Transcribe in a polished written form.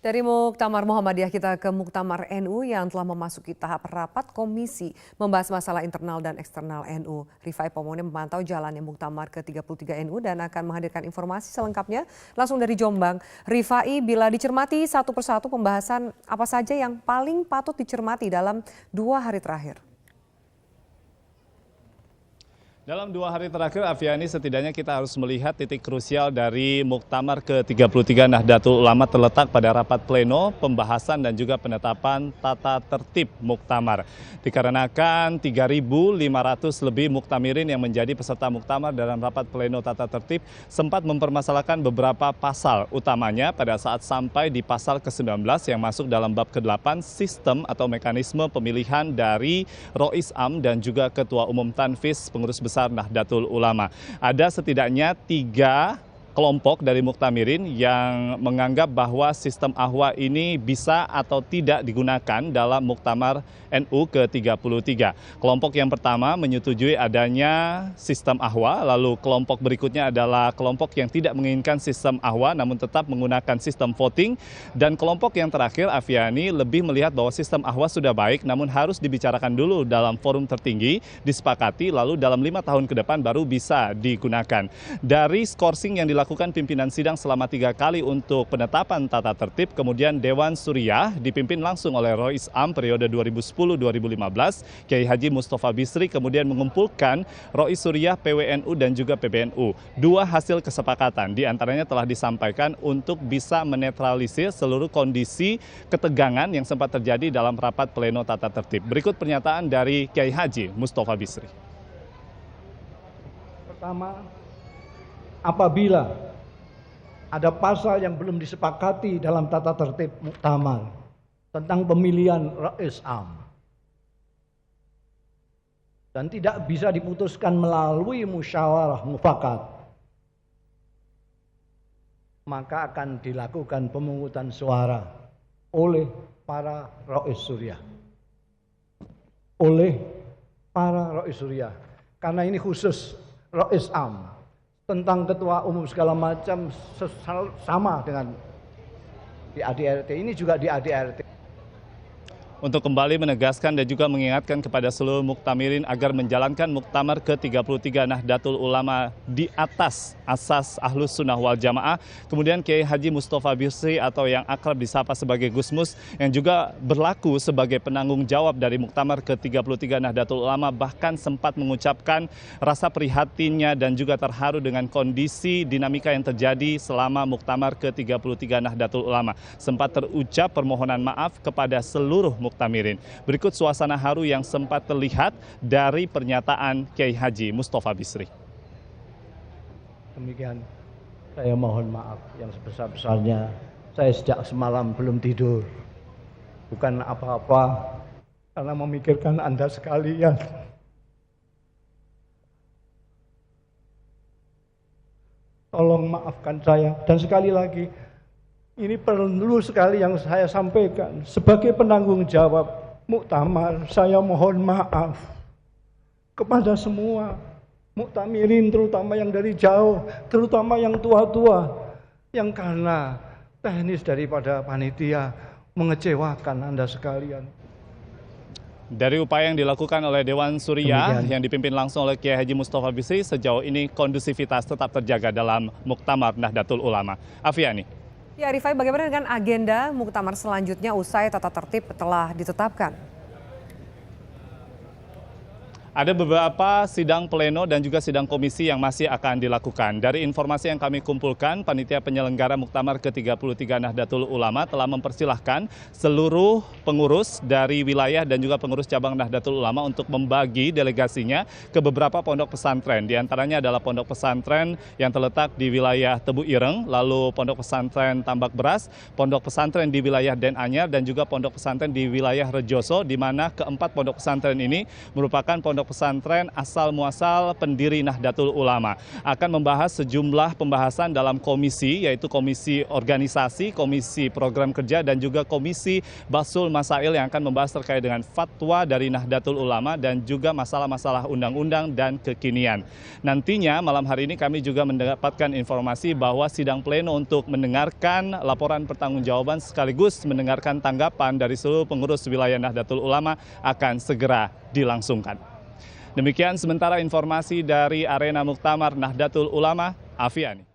Dari Muktamar Muhammadiyah kita ke Muktamar NU yang telah memasuki tahap rapat komisi membahas masalah internal dan eksternal NU. Rifai Pomone memantau jalannya Muktamar ke-33 NU dan akan menghadirkan informasi selengkapnya langsung dari Jombang. Rifai, bila dicermati satu persatu pembahasan apa saja yang paling patut dicermati dalam 2 hari terakhir? Dalam 2 hari terakhir, Aviani, setidaknya kita harus melihat titik krusial dari Muktamar ke-33 Nahdlatul Ulama terletak pada rapat pleno, pembahasan dan juga penetapan tata tertib Muktamar. Dikarenakan 3.500 lebih muktamirin yang menjadi peserta Muktamar dalam rapat pleno tata tertib sempat mempermasalahkan beberapa pasal, utamanya pada saat sampai di pasal ke-19 yang masuk dalam bab ke-8 sistem atau mekanisme pemilihan dari Rois Am dan juga Ketua Umum Tanfis Pengurus Besar Nahdlatul Ulama. Ada setidaknya 3 kelompok dari muktamirin yang menganggap bahwa sistem ahwa ini bisa atau tidak digunakan dalam Muktamar NU ke-33. Kelompok yang pertama menyetujui adanya sistem ahwa, lalu kelompok berikutnya adalah kelompok yang tidak menginginkan sistem ahwa namun tetap menggunakan sistem voting, dan kelompok yang terakhir, Aviani, lebih melihat bahwa sistem ahwa sudah baik namun harus dibicarakan dulu dalam forum tertinggi, disepakati, lalu dalam 5 tahun ke depan baru bisa digunakan. Dari skorsing yang dilakukan pimpinan sidang selama 3 kali untuk penetapan tata tertib, kemudian Dewan Suriah dipimpin langsung oleh Rois Am periode 2010-2015, Kiai Haji Mustafa Bisri kemudian mengumpulkan Rois Suriah, PWNU dan juga PBNU. 2 hasil kesepakatan diantaranya telah disampaikan untuk bisa menetralisir seluruh kondisi ketegangan yang sempat terjadi dalam rapat pleno tata tertib. Berikut pernyataan dari Kiai Haji Mustafa Bisri. Pertama, apabila ada pasal yang belum disepakati dalam tata tertib Muktamar tentang pemilihan Rois Am dan tidak bisa diputuskan melalui musyawarah mufakat, maka akan dilakukan pemungutan suara oleh para Rois Suriah. Karena ini khusus Rois Am. Tentang ketua umum segala macam sama dengan di ADRT, ini juga di ADRT. Untuk kembali menegaskan dan juga mengingatkan kepada seluruh muktamirin agar menjalankan Muktamar ke-33 Nahdlatul Ulama di atas asas Ahlus Sunnah wal Jamaah. Kemudian Kiai Haji Mustafa Bisri atau yang akrab disapa sebagai Gusmus yang juga berlaku sebagai penanggung jawab dari Muktamar ke-33 Nahdlatul Ulama bahkan sempat mengucapkan rasa prihatinnya dan juga terharu dengan kondisi dinamika yang terjadi selama Muktamar ke-33 Nahdlatul Ulama. Sempat terucap permohonan maaf kepada seluruh muktamirin. Berikut suasana haru yang sempat terlihat dari pernyataan Kiai Haji Mustafa Bisri. Demikian, saya mohon maaf yang sebesar-besarnya. Saya sejak semalam belum tidur. Bukan apa-apa, karena memikirkan Anda sekalian. Tolong maafkan saya. Dan sekali lagi, ini perlu sekali yang saya sampaikan. Sebagai penanggung jawab Muktamar, saya mohon maaf kepada semua muktamirin, terutama yang dari jauh, terutama yang tua-tua, yang karena teknis daripada panitia mengecewakan Anda sekalian. Dari upaya yang dilakukan oleh Dewan Suriah yang dipimpin langsung oleh Kiai Haji Mustafa Bisri, sejauh ini kondusivitas tetap terjaga dalam Muktamar Nahdlatul Ulama. Aviani. Ya, Rifai, bagaimana dengan agenda Muktamar selanjutnya usai tata tertib telah ditetapkan? Ada beberapa sidang pleno dan juga sidang komisi yang masih akan dilakukan. Dari informasi yang kami kumpulkan, panitia penyelenggara Muktamar ke-33 Nahdlatul Ulama telah mempersilahkan seluruh pengurus dari wilayah dan juga pengurus cabang Nahdlatul Ulama untuk membagi delegasinya ke beberapa pondok pesantren. Di antaranya adalah pondok pesantren yang terletak di wilayah Tebu Ireng, lalu pondok pesantren Tambak Beras, pondok pesantren di wilayah Den Anyar, dan juga pondok pesantren di wilayah Rejoso, di mana keempat pondok pesantren ini merupakan pondok pondok pesantren asal muasal pendiri Nahdlatul Ulama. Akan membahas sejumlah pembahasan dalam komisi, yaitu komisi organisasi, komisi program kerja, dan juga komisi Basul Masail yang akan membahas terkait dengan fatwa dari Nahdlatul Ulama dan juga masalah-masalah undang-undang dan kekinian. Nantinya malam hari ini kami juga mendapatkan informasi bahwa sidang pleno untuk mendengarkan laporan pertanggungjawaban sekaligus mendengarkan tanggapan dari seluruh pengurus wilayah Nahdlatul Ulama akan segera dilangsungkan. Demikian sementara informasi dari arena Muktamar Nahdlatul Ulama, Afiani.